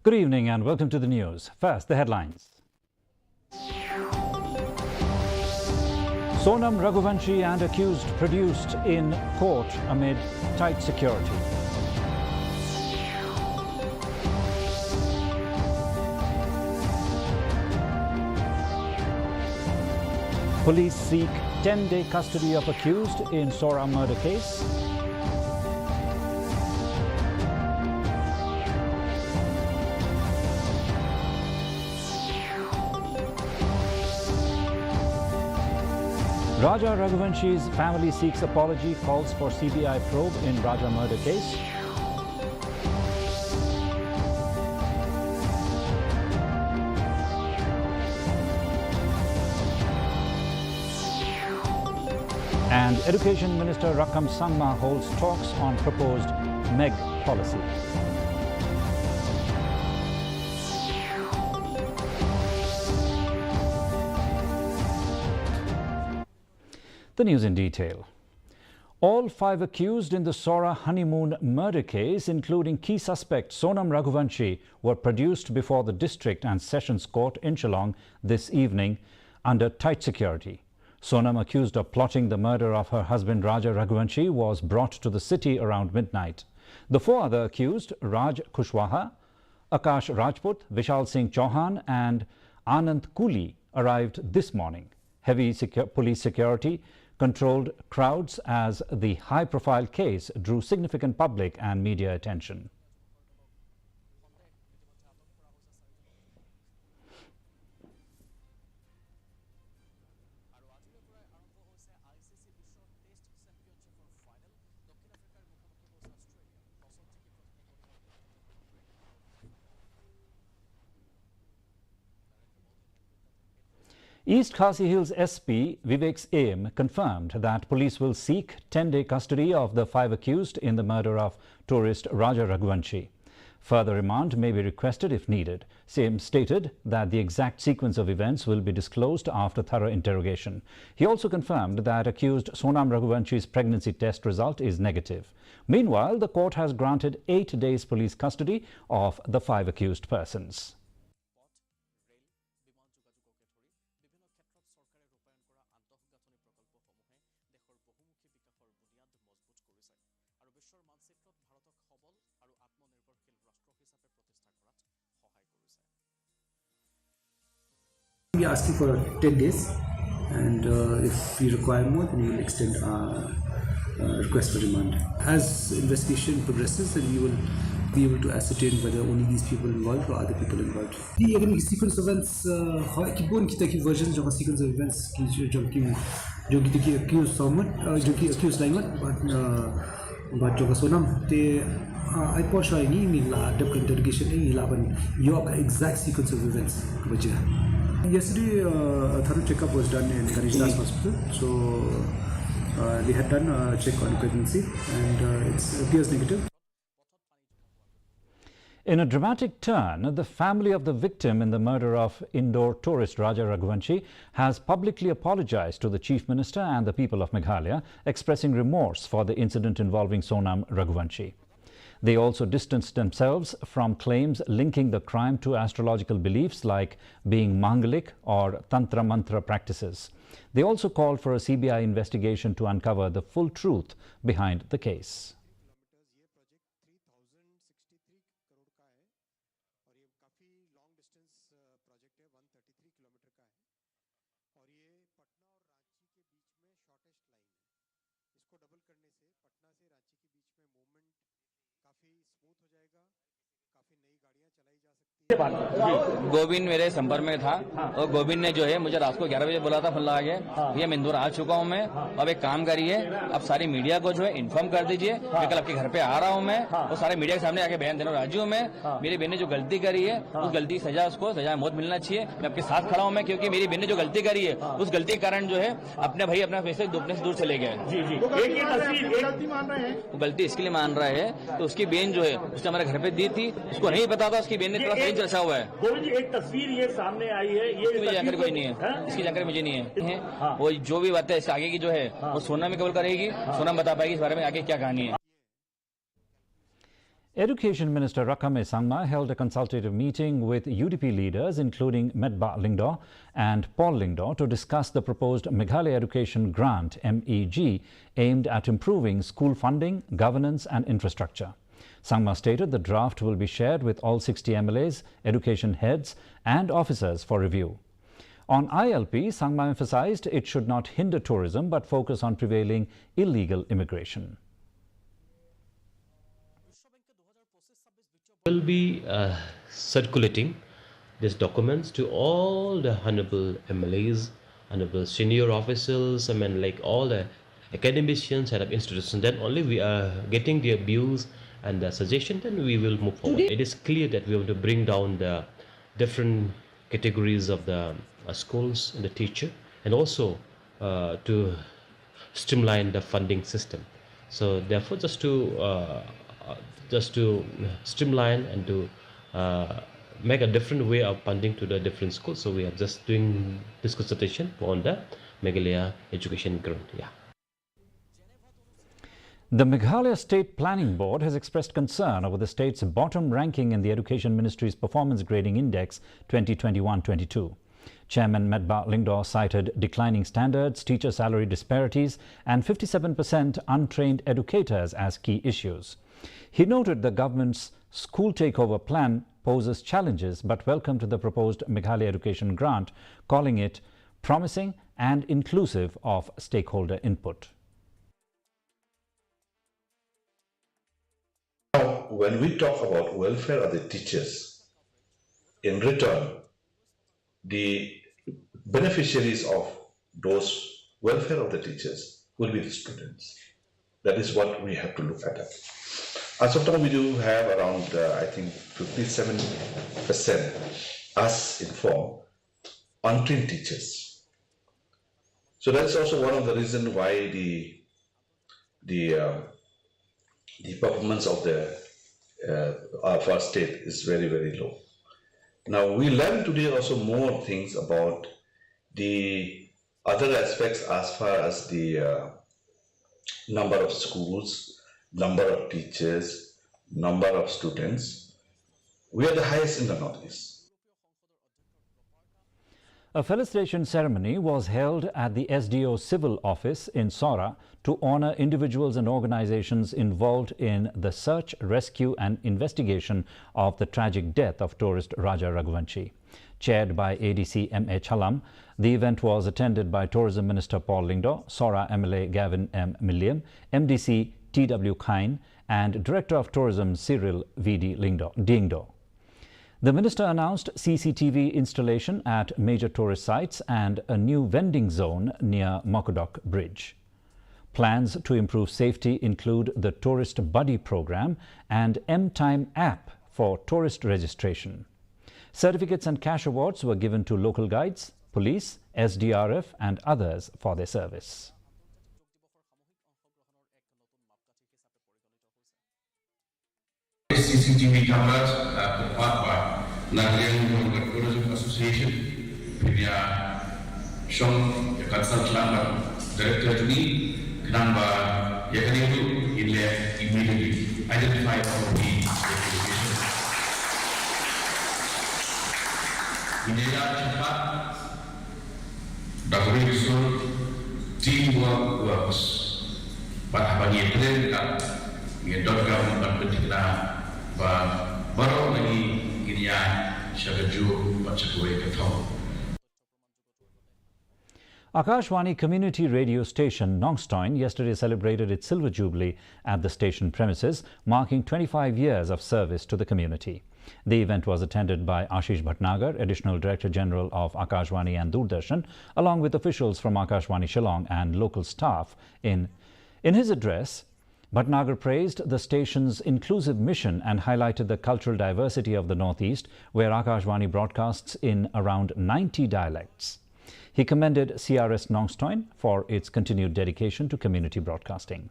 Good evening and welcome to the news. First, the headlines. Sonam Raghuvanshi and accused produced in court amid tight security. Police seek 10-day custody of accused in Sora murder case. Raja Raghuvanshi's family seeks apology, calls for CBI probe in Raja murder case. And Education Minister Rakam Sangma holds talks on proposed MEG policy. The news in detail. All 5 accused in the Sora honeymoon murder case, including key suspect Sonam Raghuvanshi, were produced before the District and Sessions Court in Shillong this evening under tight security. Sonam, accused of plotting the murder of her husband Raja Raghuvanshi, was brought to the city around midnight. The 4 other accused, Raj Kushwaha, Akash Rajput, Vishal Singh Chauhan and Anand Kuli, arrived this morning. Heavy police security controlled crowds as the high-profile case drew significant public and media attention. East Khasi Hills SP Vivek's aim confirmed that police will seek 10-day custody of the 5 accused in the murder of tourist Raja Raghuvanshi. Further remand may be requested if needed. Same stated that the exact sequence of events will be disclosed after thorough interrogation. He also confirmed that accused Sonam Raghuvanshi's pregnancy test result is negative. Meanwhile, the court has granted 8 days police custody of the 5 accused persons. We are asking for 10 days, and if we require more, then we will extend our request for remand. As investigation progresses, then we will be able to ascertain whether only these people involved or other people involved. The sequence of events, की versions जो sequence of events जो की accused someone, जो की accused language, but जो Sonam ते I put showing me la depth interrogation in laban your exact sequence of events. Yesterday, a thorough checkup was done in Kanishdas Hospital. So they had done a check on pregnancy, and it appears negative. In a dramatic turn, the family of the victim in the murder of indoor tourist Raja Raghuvanshi has publicly apologized to the Chief Minister and the people of Meghalaya, expressing remorse for the incident involving Sonam Raghuvanshi. They also distanced themselves from claims linking the crime to astrological beliefs like being Mangalik or Tantra Mantra practices. They also called for a CBI investigation to uncover the full truth behind the case. Govind मेरे संपर्क में था और गोविंद ने जो है मुझे रात को 11 बजे बोला था फल्ला आगे भैया मैं इंदौर आ चुका हूं मैं अब एक काम करिए अब सारी मीडिया को जो है इन्फॉर्म कर दीजिए मैं कल आपके घर पे आ रहा हूं मैं और सारे मीडिया के सामने आके बयान देना राजी हूं मैं मेरी बहन ने जो गलती करी है उस गलती की सजा उसको सजा मौत मिलना चाहिए मैं आपके साथ खड़ा हूं मैं क्योंकि मेरी बहन ने जो गलती करी है उस गलती के कारण जो है अपने भाई अपना पैसे दुपने से दूर चले गए वो गलती इसके लिए मान रहा है तो उसकी बहन जो है उसने हमारे घर पे दी थी उसको नहीं पता था उसकी बहन ने थोड़ा सही रचा हुआ है एक तस्वीर ये सामने आई है ये जानकारी कोई नहीं है इसकी जानकारी मुझे नहीं है वो जो भी बात है इससे आगे की जो है वो सोना में कबूल करेगी सोना बता पाएगी इस बारे में आगे क्या कहानी है। Education Minister Rakame Sangma held a consultative meeting with UDP leaders including Medba Lyngdoh and Paul Lyngdoh to discuss the proposed Meghalaya Education Grant MEG aimed at improving school funding, governance and infrastructure. Sangma stated the draft will be shared with all 60 MLAs, education heads and officers for review. On ILP, Sangma emphasized it should not hinder tourism but focus on prevailing illegal immigration. Will be circulating these documents to all the honorable MLAs, honorable senior officials, like all the academicians, head of institutions. Then only we are getting their views and the suggestion, then we will move forward. It is clear that we want to bring down the different categories of the schools and the teacher, and also to streamline the funding system. So therefore, just to streamline and to make a different way of funding to the different schools. So we are just doing this consultation on the Meghalaya Education Grant. Yeah. The Meghalaya State Planning Board has expressed concern over the state's bottom ranking in the Education Ministry's Performance Grading Index 2021-22. Chairman Medba Lyngdoh cited declining standards, teacher salary disparities and 57% untrained educators as key issues. He noted the government's school takeover plan poses challenges but welcomed the proposed Meghalaya Education Grant, calling it promising and inclusive of stakeholder input. Now, when we talk about welfare of the teachers, in return, the beneficiaries of those welfare of the teachers will be the students. That is what we have to look at. As of now, we do have around, I think, 57% us informed untrained teachers. So that's also one of the reasons why the performance of our state is very, very low. Now, we learned today also more things about the other aspects as far as the number of schools, number of teachers, number of students. We are the highest in the Northeast. A felicitation ceremony was held at the SDO Civil Office in Sora to honor individuals and organizations involved in the search, rescue and investigation of the tragic death of tourist Raja Raghuvanshi. Chaired by ADC M.A. Chalam, the event was attended by Tourism Minister Paul Lyngdoh, Sora MLA Gavin M. Milliam, MDC T.W. Kine and Director of Tourism Cyril V.D. Dingdo. The minister announced CCTV installation at major tourist sites and a new vending zone near Makudok Bridge. Plans to improve safety include the Tourist Buddy program and M-Time app for tourist registration. Certificates and cash awards were given to local guides, police, SDRF and others for their service. CCTV cameras terpart by Nagarian Tourism Association, Pria Shong Yakasal Klambar, Director Tuni, Knamba Yakaniru, immediately identify all the application. India cepat, Dagri Result, teamwork works. Bagi plan kan, ngedotkan berpentinglah baru lagi inian syagaju bacakui ketau. Akashvani Community Radio Station Nongstoin yesterday celebrated its Silver Jubilee at the station premises, marking 25 years of service to the community. The event was attended by Ashish Bhatnagar, Additional Director General of Akashvani and Doordarshan, along with officials from Akashvani Shillong and local staff. In his address, Bhatnagar praised the station's inclusive mission and highlighted the cultural diversity of the Northeast, where Akashvani broadcasts in around 90 dialects. He commended CRS Nongstoin for its continued dedication to community broadcasting.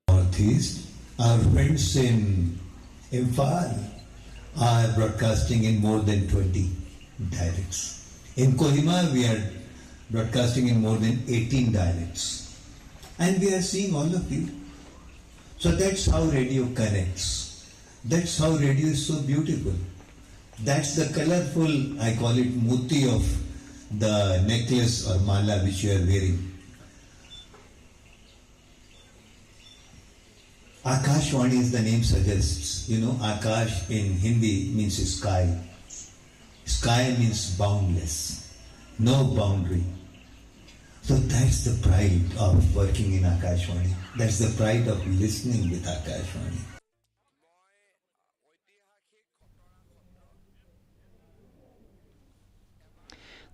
Northeast Our friends in Imphal are broadcasting in more than 20 dialects. In Kohima, we are broadcasting in more than 18 dialects. And we are seeing all of you. So that's how radio connects. That's how radio is so beautiful. That's the colorful, I call it moti of the necklace or mala which you are wearing. Akashvani, as the name suggests, Akash in Hindi means sky. Sky means boundless, no boundary. So that's the pride of working in Akashvani. That's the pride of listening with Akashvani.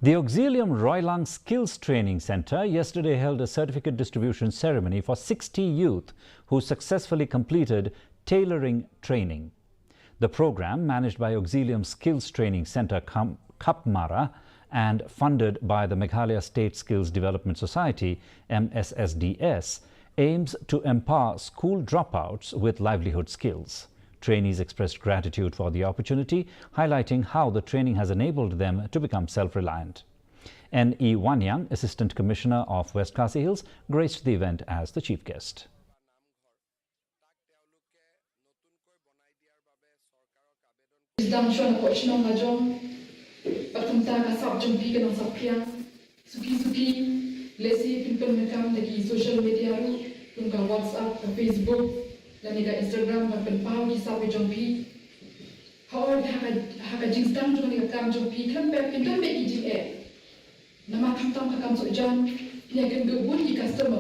The Auxilium Roilang Skills Training Centre yesterday held a certificate distribution ceremony for 60 youth who successfully completed tailoring training. The program, managed by Auxilium Skills Training Centre Kapmara and funded by the Meghalaya State Skills Development Society MSSDS, aims to empower school dropouts with livelihood skills. Trainees expressed gratitude for the opportunity, highlighting how the training has enabled them to become self-reliant. N.E. Wanyang, Assistant Commissioner of West Khasi Hills, graced the event as the chief guest. Lamida Instagram và phần bao đi sau về trong pi, họ haka jing stang trong này cam trong pi, khăm bẹp kinh tâm bẹp jing nama khăm tam kham soi jan, nhà cần được buôn customer,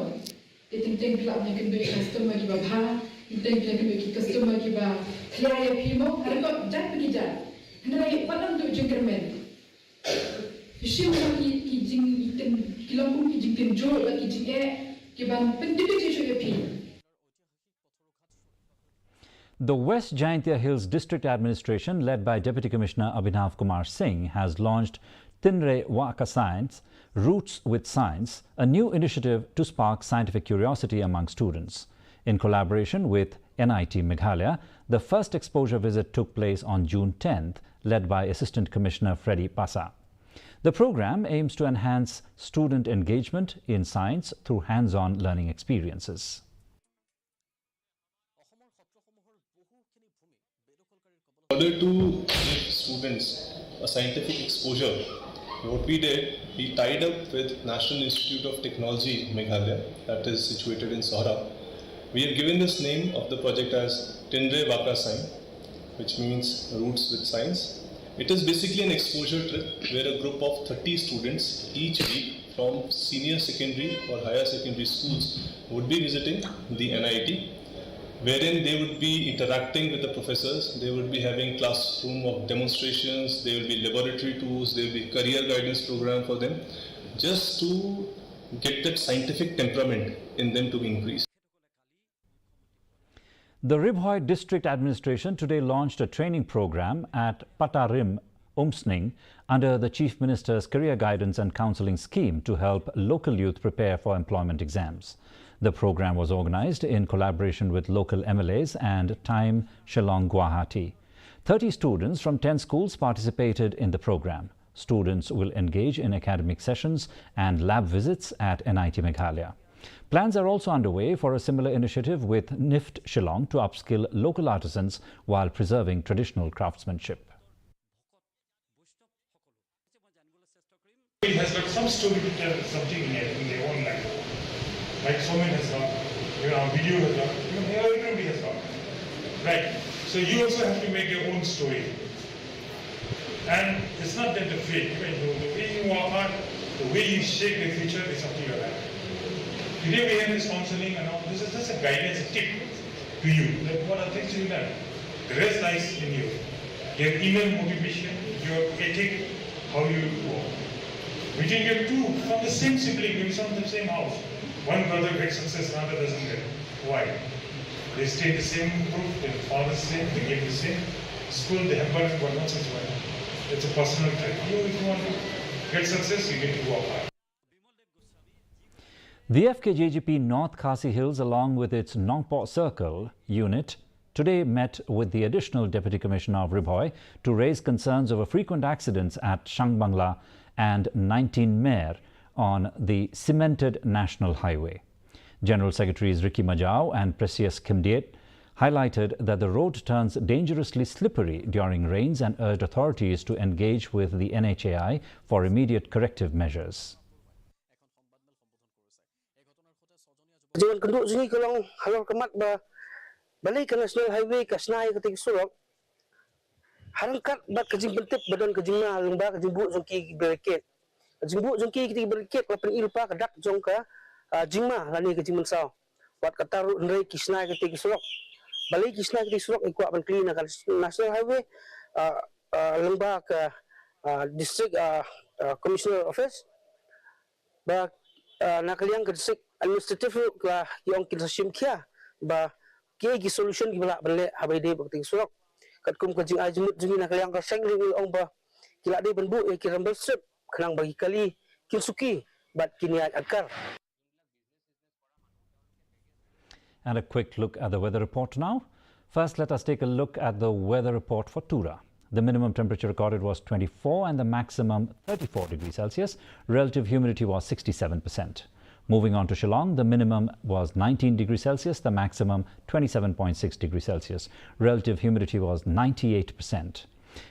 để ting ting club nhà cần được customer ki bapa, ting ting nhà cần được customer ki ba, thaya pi mo, hari ko jat pergi jat, hendak lagi padam tu jing kermen, isim ki jing iten kilampung ki jing ten jol lagi jing ki ban penting je shoye pi. The West Jaintia Hills District Administration, led by Deputy Commissioner Abhinav Kumar Singh, has launched Tinre Waka Science, Roots with Science, a new initiative to spark scientific curiosity among students. In collaboration with NIT Meghalaya, the first exposure visit took place on June 10th, led by Assistant Commissioner Freddy Pasa. The program aims to enhance student engagement in science through hands-on learning experiences. In order to give students a scientific exposure, what we did, we tied up with National Institute of Technology, Meghalaya, that is situated in Sohra. We have given this name of the project as Tinre Waka Science, which means Roots with Science. It is basically an exposure trip where a group of 30 students each week from senior secondary or higher secondary schools would be visiting the NIT, wherein they would be interacting with the professors, they would be having classroom of demonstrations, there will be laboratory tours, there will be career guidance program for them, just to get that scientific temperament in them to be increased. The Ribhoi District Administration today launched a training program at Patarim, Umsning, under the Chief Minister's Career Guidance and Counselling Scheme to help local youth prepare for employment exams. The program was organized in collaboration with local MLAs and Time Shillong Guwahati. 30 students from 10 schools participated in the program. Students will engage in academic sessions and lab visits at NIT Meghalaya. Plans are also underway for a similar initiative with NIFT Shillong to upskill local artisans while preserving traditional craftsmanship. It has got some story to tell, something in their own life. Like Somen has got, video has got, everybody has got. Right. So you also have to make your own story. And it's not that the fate, the way you work hard, the way you shape the future is up to your life. Today we have this counseling and all, this is just a guidance, a tip to you. Like what are things you learn? The rest lies in you. Your inner motivation, your ethic, how you work. Between your two, from the same sibling, maybe from the same house. One brother gets success, another doesn't get. Why? They stay in the same group, their father's same, they get the same school, they have got but not such well. It's a personal trait. If you want to get success, you need to work hard. The FKJGP North Khasi Hills, along with its Nongpo Circle unit, today met with the additional Deputy Commissioner of Ribhoi to raise concerns over frequent accidents at Shangbangla and 19 Mer on the cemented National Highway. General Secretaries Ricky Majau and Precious Kimdiet highlighted that the road turns dangerously slippery during rains and urged authorities to engage with the NHAI for immediate corrective measures. Jangan kenduk sini kalau halal kemat balik ke National Highway ke Senai ketika Surok harangkat bat kejing bentip badan kejing na lembah kejing bu jongki beriket kejing bu jongki ketika beriket lapan ilpa kedak jong ke jingma lani kejing mensau wat kataru ndai Kisnai ketika Surok balik Kisnai ketika Surok ikut ban clean ke National Highway lembah ke District Commissioner Office ba nakaliang ke District administratif lah yang kita simkia ba ke solution gimana balik habai de bakti surok kat kum kajing ajmut jungi nak yang ka sengling ong ba kila de benbu e kiram strip kenang bagi kali kinsuki bat kini akar. And a quick look at the weather report now. First, let us take a look at the weather report for Tura. The minimum temperature recorded was 24 and the maximum 34 degrees Celsius. Relative humidity was 67%. Moving on to Shillong, the minimum was 19 degrees Celsius, the maximum 27.6 degrees Celsius. Relative humidity was 98%.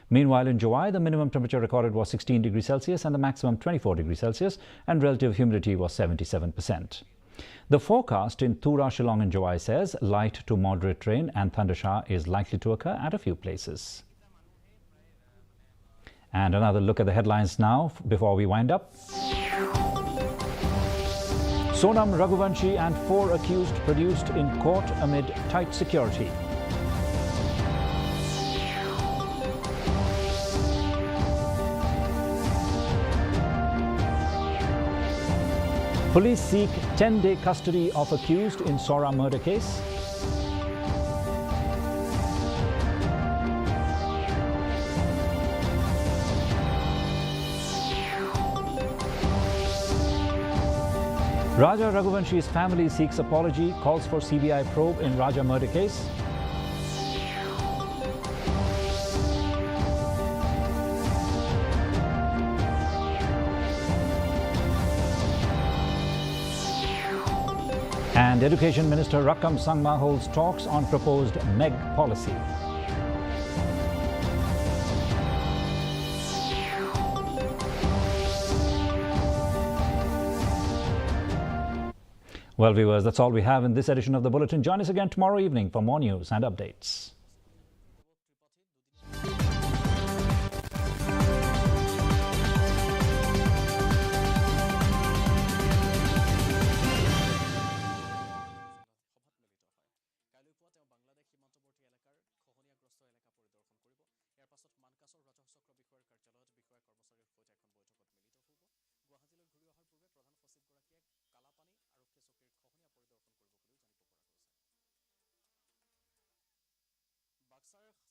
Meanwhile, in Jowai, the minimum temperature recorded was 16 degrees Celsius and the maximum 24 degrees Celsius, and relative humidity was 77%. The forecast in Tura, Shillong and Jowai says light to moderate rain and thundershower is likely to occur at a few places. And another look at the headlines now before we wind up. Sonam Raghuvanshi and 4 accused produced in court amid tight security. Police seek 10-day custody of accused in Sora murder case. Raja Raghuvanshi's family seeks apology, calls for CBI probe in Raja murder case. And Education Minister Rakam Sangma holds talks on proposed MEG policy. Well, viewers, that's all we have in this edition of the Bulletin. Join us again tomorrow evening for more news and updates. বাক্সাৰ